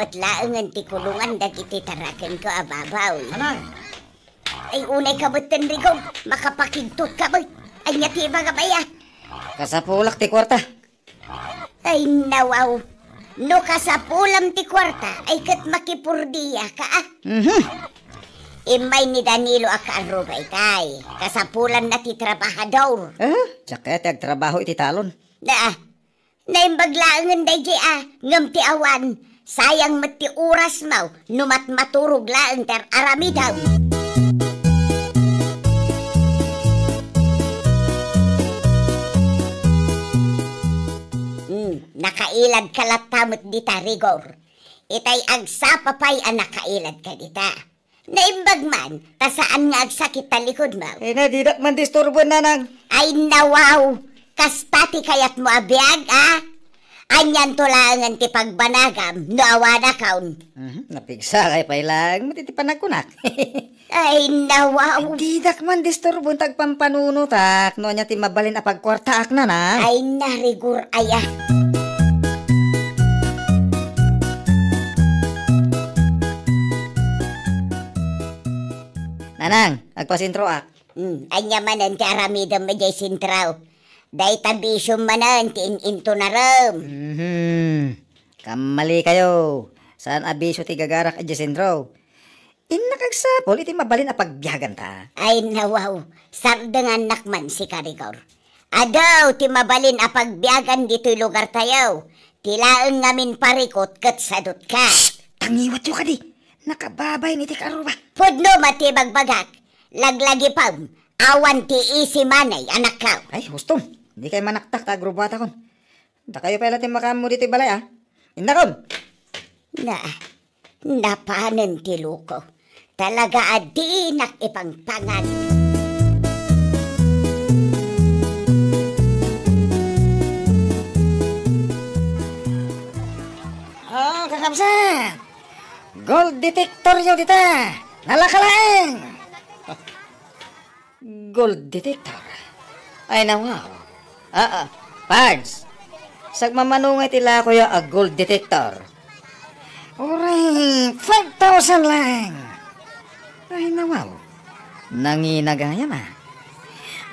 matlaangan ti kulungan dagiti taraken ko ababaw. Anay? Ay unay kabutan Rigor, makapakigtot ka ba? Ay nga ti mga baya. Kasapulak ti kwarta. Ay nawaw, no kasapulam ti kwarta ay kat makipurdiya ka ah. Imay ni Danilo akaarubay tay, kasapulan na ti trabahador. Sakit agtrabaho iti talon. Naimbaglaangan day ngam ti awan, sayang mat ti oras mau, numat maturog laang ter arami daw. Nakailad kalatamot dita Rigor. Itay agsapapay ang nakailad ka dita. Naimbag man, tasaan nga agsakit talikod mo. Didak man disturbo nanang. Ay nawaw, kastati kayat mo abiyag Anyan tulangan ti pagbanagam, no awana kaun. Napigsa kay pailang, matitipan agkunak. Ay nawaw. Didak man disturbo tagpampanunutak, no nya ti mabalin a pagkwartaak na na. Ay narigor aya. Nanang, agpasintro ak. Anya manan ti aramidam majay sintraw. Day tabisyong manan ti into na ram. Kamali kayo. Saan abisyo ti gagarak adya sintro? Nakagsapol iti mabalin a pagbiyagan ta. Ay nawaw, sardangan nakman si Karigor. Adaw ti mabalin a pagbiyagan dito'y lugar tayo. Tilaan ngamin parikot kat sadot ka. Tangiwat yo ka di. Nakababay ni ti karuba. Pudno mati bagbagak. Laglagi pam. Awan ti isi manay anak ka. Ay, hustong. Hindi kayo manaktak ta agrubata kon. Da kayo pala ti makamu dito balay Indakon. Napanan ti luko. Talaga adinak ipangpangan. Kakabsan. Gold detector yo dita. Nalakalaeng. Gold detector. Ay nawaw. Pards. Sagmamanungay tila ko ya a gold detector. Uray, 5,000 lang. Ay nawaw. Nanginagaya ma.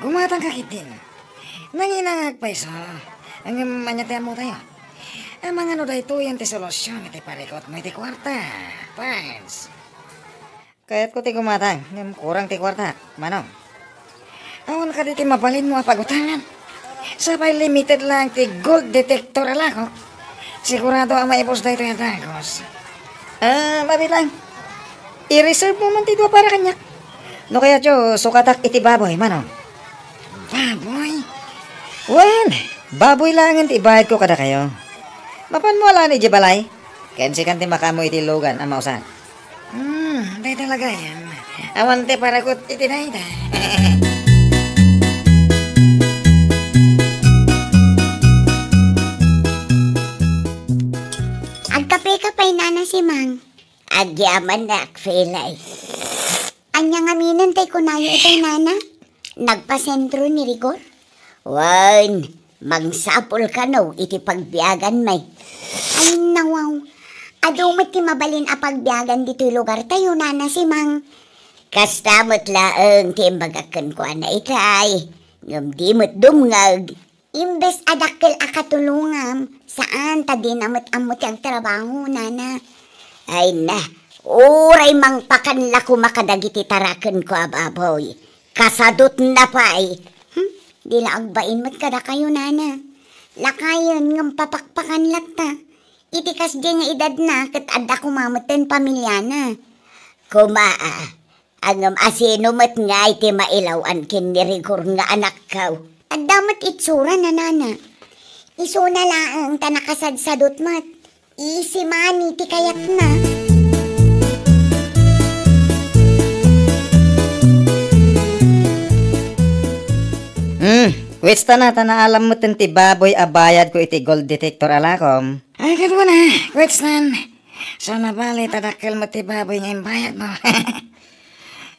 Gumatang kakitin. Nanginangag paiso. Ang manyatayan mo tayo. Ang mga no dahito yan ti solusyon iti parikot mo iti kwarta. Pards. Kaya't ko ti gumatang. Kurang ti kwarta. Manong. Awan ka diti mabalin mo apagutangan. Sabay limited lang ti gold detector alako. Sigurado ang maipos na ito yung tagos. Babi lang. I-reserve mo man ti dua para kanyak. No kaya tiyo, sukatak iti baboy, manong. Baboy? Well, baboy lang ti bayad ko kada kayo. Mapan mo ala ni Jibalay? Kensi kan ti makamo iti logan ang mausan. Day talaga yan. Awan ti para ko iti na ita. Agkape-kapay nana si Mang. Agyaman na akfelay. Anya nga minan tay kunayo itay nana. Nagpasentro ni Rigor. Wan, mangsapol ka no iti pagbiyagan may. Ay nawaw. Adumot ti mabalin a pagbiyagan dito'y lugar tayo nana si Mang. Kastamot laeng ti imbagakan ko ana itay. Ngam dimot dumngag. Imbes adakkel akatulungam, saan ta dinamot-amot yung trabaho, nana? Ay na, uray mang pakanla ko makadagiti taraken ko ababoy. Kasadot na pa ay. Di laagbain mo't kada kayo, nana. Lakayon ng papakpakan lata. Itikas di nga edad na, kat adda kumamutin pamilya na. Angam asino mo't nga iti mailawan kin ni Rigor nga anak kaw. At damat itsura na nana. Iso na lang ta nakasadsadot mat. Isi mani ti kayat na. Kwesta na alam mo ti baboy abayad ko iti gold detector alakom. Ay kadwa na, kwestan. So nabali tadakkel mo ti baboy nga imbayad mo.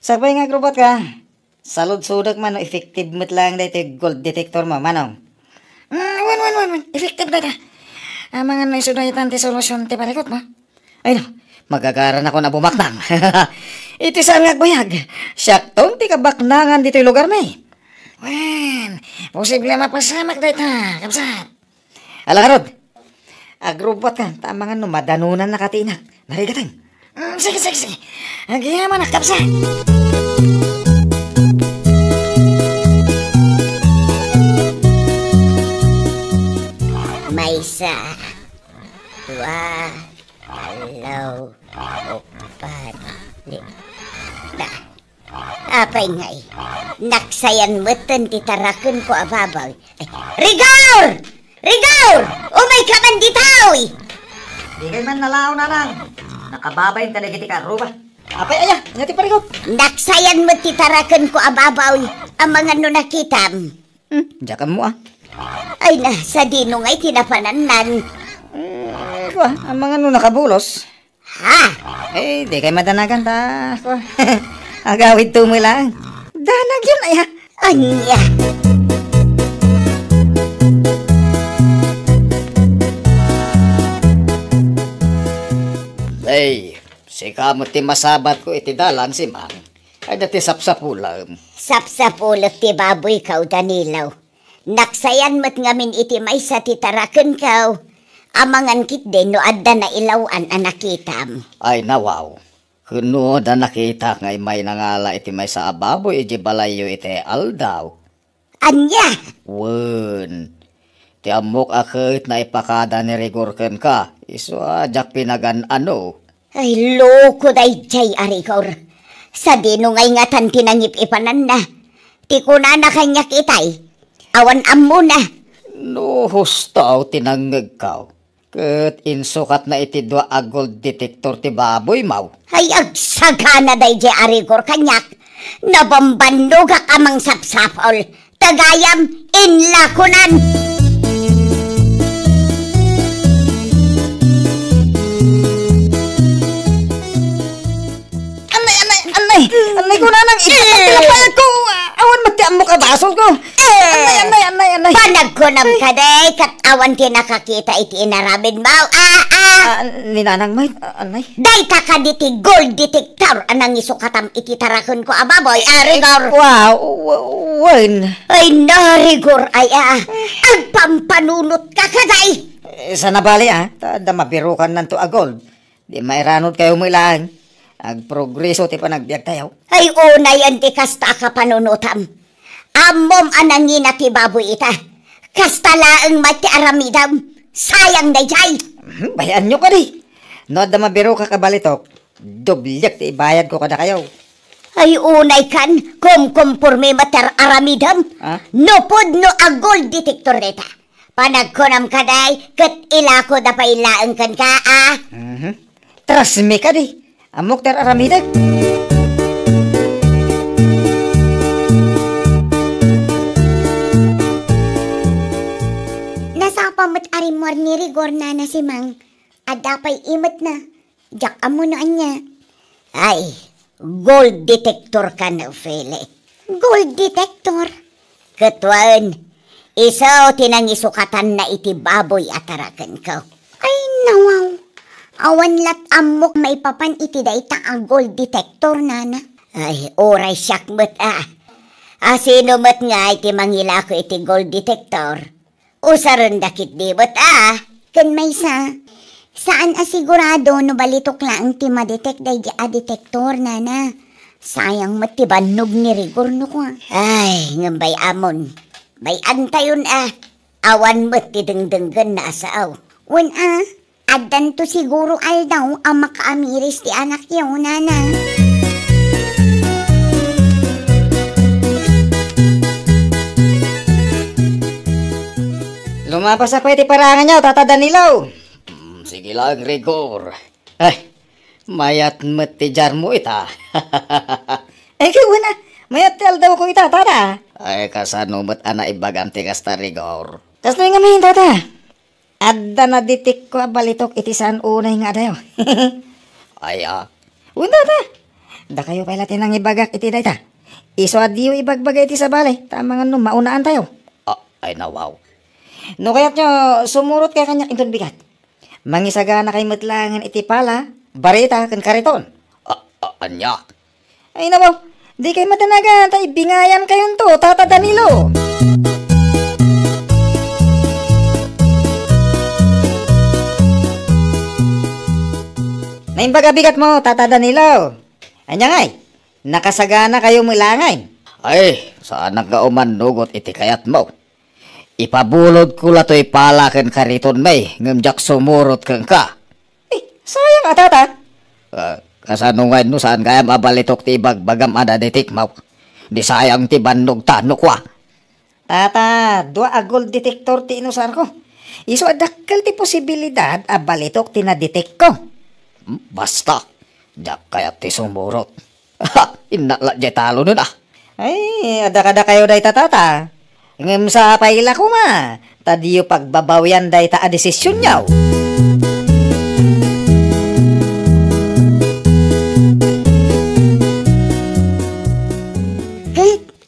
Sabay nga grubot ka. Salud-sudak man, effective mo't lang dahil gold detector mo, manong. Effective na ka. Ang mga naisudayatan ti solusyon ti parikot mo. Ay no, magagaran ako na bumaknang. Iti saan nga bayag. Siyaktong ti kabaknangan dito yung lugar na eh. Wen, posible mapasamak dahil na, kapsat. Alakarod, agrubot ka, tamangan no, madanunan na katinak. Narigatang. Sige. Agyaman na, kapsat. Maysa, dua, alaw, upat, lima. Apay ngay, naksayan mo'ten titarakon ko ababaw. Rigor! Rigor! Umay ka man ditaw! Di kayo man nalaw na lang. Nakababay talagiti ka, ruba. Apay aya, ngati parigot. Naksayan mo titarakon ko ababaw ang mga nunakitam. Diyakan mo ah. Ay na, sa dino ngay tinapananan. Kuha, ang mga nakabulos. Ha? Eh, di kayo madanagan ta. Kuha, agawid tumoy lang. Danag yun ay ha. Anya. Ay, si kamot ti masabat ko iti dalan si Mang. Ay dati sapsapulam. Sapsapulot ti baboy kaw, Danilaw. Naksayan mo't ngamin iti may sa titaraken kaw. Amangan kit din no adda na ilawan ang nakitam. Ay nawaw. Kuno da nakita ngay may nangala iti may sa ababoy iti balayo iti aldaw. Anya? Wen. Ti amok akit na ipakada ni Rigor ken ka. Iso ajak pinagan ano. Ay loko day jay arigor. Sa dino ngay ngatan tinangip ipanan na. Ti kuna na kanya kitay. Awan ammo na. No hustaw tinangag kaw. Ket insukat na iti dua a gold detector ti baboy maw. Ay agsagana day jay arigor kanyak. Nabambandoga kamang sapsapol. Tagayam inlakunan. Anay ko na nang ipapayag ko. Awan mati amok abasol ko. Anay. Panagkunam ka day, katawan ti nakakita iti inarabin mo. Ninanang may, anay. Day ta ka diti gold detector anang isukatam iti tarakon ko ababoy, Rigor. Wow, wen. Ay na, Rigor, ay agpampanunot ka kaday. Sa nabali tada mabirukan nanto a gold. Di mairanod kayo mo ilang. Agprogreso ti panagbiag tayo. Ay unay anti kasta ka panunutam. Amom anangin ti baboy ita. Kasta laeng mati aramidam. Sayang day jay. Bayan nyo ka di. No da mabiro ka kabalitok. Doblyak ti ibayad ko kada kayo. Ay unay kan kumkumpurme mater aramidam. Nupod no a gold detector neta. Panagkunam kaday ket ilako da pa ilaeng kan ka Trust me ka di. Amok ter aramidag. Nasapamot arimor ni Rigor na si Mang. Adapay imot na. Jak amunoan niya. Ay, gold detector ka na, Fele. Gold detector? Katwan, isaw tinangisukatan na iti baboy atarakan ka. Ay, nawaw. Awan lat amok maipapan iti dayta ang gold detector, nana. Ay, oray siyak mo't Asino mo't nga iti mangila ko iti gold detector. Usaron dakit di mo't Kan may saan asigurado no balitok lang ti madetect day a detector, nana. Sayang mo't ti banog ni Rigor no ko. Ay, ngambay amon. Bay antayon Awan mo't ti dengdenggan na asaaw. Wen Adan to siguro aldaw ang makaamiris ti anak yaw, nana. Lumapas ako iti parangan nyo, Tata Danilaw. Sige lang, Rigor. Ay, mayat mati jar mo ita. Ay, kawan na. Mayat tel daw ko ita, Tata. Ay, kasano mat ana ibaganti kasta, Rigor. Tas na yung ngamin, Tata. Adda na ditik ko balitok iti saan unay nga dayo. Ay, Wala ta. Da kayo pala tinang ibagak iti dayta. Iso adiyo ibagbagay iti sa balay. Tama nga no, maunaan tayo. Ay nawaw. No kaya't nyo, sumurot kaya kanya intun bigat. Mangisagana kay matlangan iti pala, barita kan kariton. Anya? Ay nabaw, di kay matanagan, tay bingayan kayon to, Tata Danilo. Naimbagabigat mo, Tata Danilo. Anya ngay, nakasagana kayo mulangay. Ay, saan nagkauman nugot iti kayat mo? Ipabulod ko la to'y palakan kariton may, ngamjak sumurot kang ka. Sayang Tata. Kasanungan no saan kaya mabalitok ti bagbagam ada detik mo. Di sayang ti bandog tanok wa. Tata, dua agol detektor ti inusar ko. Iso adakkel ti posibilidad a balitok ti na-detect ko. Basta, jak kaya ti sumurot. Inakla jay talo nun ah. Ay, ada-kada kayo day Tata. Ngem sa paila ko ma, tadiyo pagbabawyan day ta a desisyon nyaw.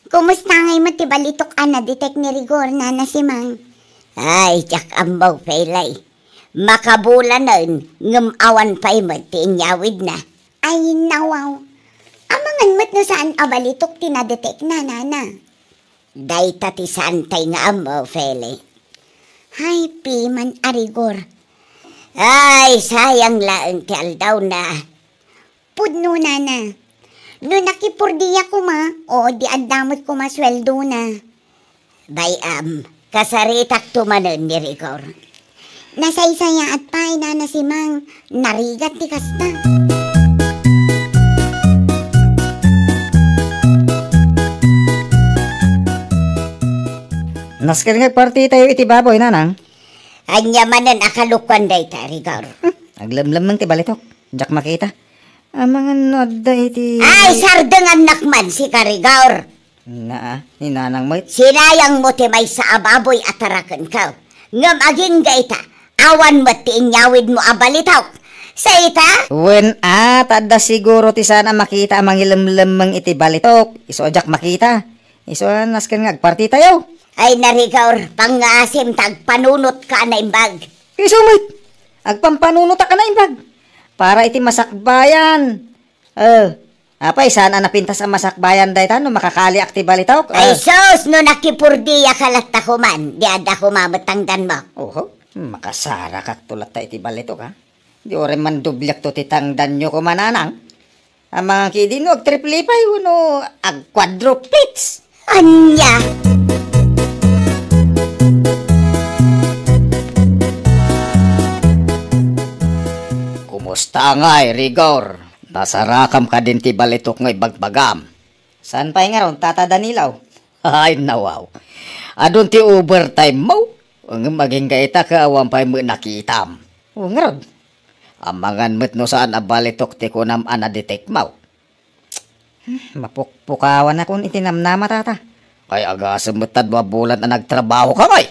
Kumusta ngay matibalitok ana detect ni Rigor na si Mang? Ay, jak ambaw pailay. Makabulan nun, ngem awan pa'y matiinyawid na. Ay, nawaw. Amangan mat no saan abalitok tinadetect na, nana. Day tati santay nga ambaw, Fele. Ay, piman arigor. Ay, sayang laeng ti aldaw na. Pudno, nana. No nakipurdiya ko ma, o di adamot ko masweldo na. Bayam, kasaritak tumanon ni Rigor. Nasaysaya at pa'y nana si Mang, narigat ti kasta. Naskil nga party tayo iti baboy, nanang. Anya manan akalukwan day ta, Rigor. Aglamlam ng ti balitok. Jak makita. Amangan nodda iti... Ay, sardangan nakman si Karigor. Ni nanang mo. Sinayang mo ti may sa ababoy atarakan ka. Ngam aging gaita, awan mo ti inyawid mo abalitaw. Sa ita? When tada siguro ti sana makita amang ilamlamang iti balitok. Iso jak makita. Iso nasken nga agparti tayo. Ay narigor, pangasim tagpanunot ka na imbag. Iso mait. Agpampanunot ka na imbag. Para iti masakbayan. Apay, saan napintas ang masakbayan dahi no makakali akti balitok? Ay sos, no nakipurdiya kalat ako man, di ada ko mamatangdan mo. Oho, makasara kak tulat ta iti balitok ha. Di ore man dublyak to titangdan nyo kumananang. Ang mga kidi no, ag triple pay, uno, ag quadruplets. Anya? Kumusta ngay, Rigor? Nasarakam ka din ti balitok ngay bagbagam. Saan pa nga ron, Tata Danilaw? Ay, nawaw. Adun ti overtime mo. Ang maging gaita ka awan pa'y mo nakitam. O nga ron. Amangan mo't no saan abalitok ti kunam anadetect mo. Mapukpukawan akong itinamnama, Tata. Kay agasam mo't tadwabulan na nagtrabaho ka ngay.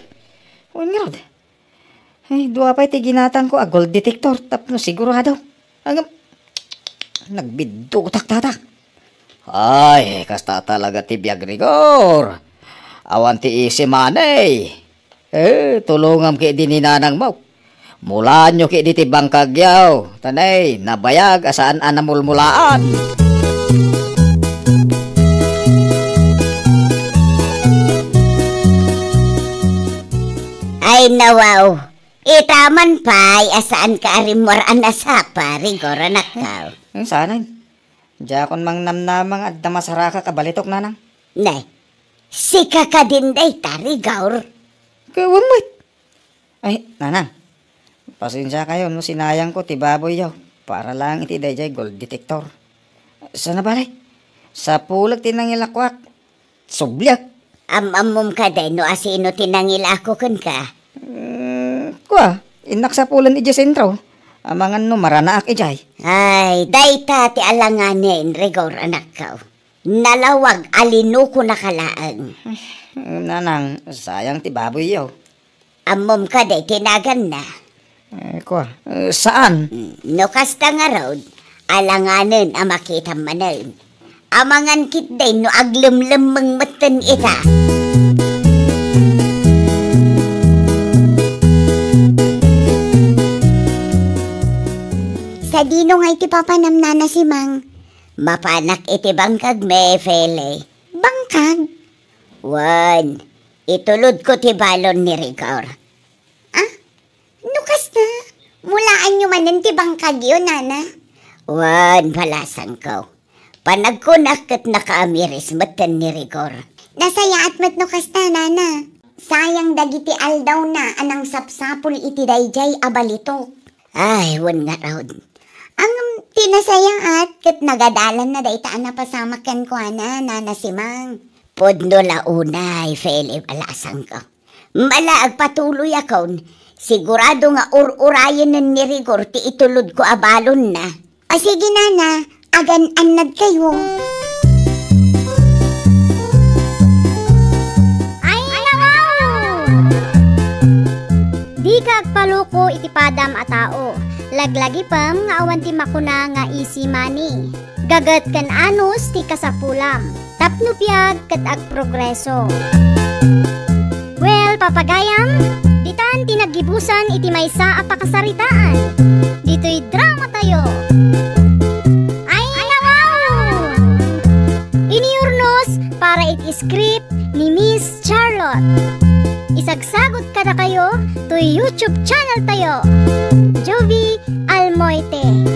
O nga ron. Ay, dua pa'y tiginatan ko a gold detector. Tapno sigurado. Ang nagbidutak, Tata. Ay, kasta talaga ti biyag, Rigor. Awan ti isi manay. Tulungam ki din ni nanang mo. Mula nyo ki di ti bangkagyaw. Tanay, nabayag asaan anamulmulaan. Ay nawaw. Itaman pa'y asaan ka arimor anasapa, Rigor anak ka. Sana. Diakon mang namnamang at damasaraka kabalitok, nanang. Nay, sika ka din day ta, Rigor. Kaya wait. Ay, nanang. Pasensya kayo, no, sinayang ko, tibaboy yaw. Para lang iti dayjay gold detector. Sana balay? Sa pulag tinangilakwak. Sublyak. Amamum ka day, no asino tinangil ako kan ka. Kwa, inak sa pulan iti sentro. Amangan no maranaak ijay. Ay, dayta ti alanganin, Rigor anak ka. Nalawag alino ko nakalaan. Nanang, sayang ti baboy yaw. Amom ka day, tinagan na. Kwa, saan? No kasta nga road, alanganin ang makita manan. Amangan kit day, no aglumlumang matan ita. Sa dino nga iti papanamnana si Mang. Mapanak iti bangkag me, Fele. Bangkag? Wan, itulod ko ti balon ni Rigor. Ah? Nukas na. Mulaan nyo manan ti bangkag yun, Nana. Wan, palasan ko. Panagkunak kat nakaamiris matan ni Rigor. Nasaya at mat nukas na, Nana. Sayang dagiti aldaw na anang sapsapul iti dayjay abalito. Ay, wan nga raw. Ang tinasayang at kat nagadalan na daytaan na pasamakan ko, Nana si Mang. Podno launay, Fele, alasang ko. Malaag patuloy akon. Sigurado nga ur-urayan ni Rigor ti itulod ko abalon na. O sige, Nana, agan-anad kayo. Ay, nakaw! Di kagpaluko iti padam a tao. Laglagi pam nga awan ti makuna nga easy money. Gagat kan anus ti kasapulam. Tapno piyag kat ag progreso. Well, papagayam, ditan tinagibusan iti maysa a pakasaritaan. Dito'y drama tayo. Ay, nakaw! Iniurnos para iti script ni Miss Charlotte. Isagsagot ka na kayo to YouTube channel tayo. Jovi Almoite.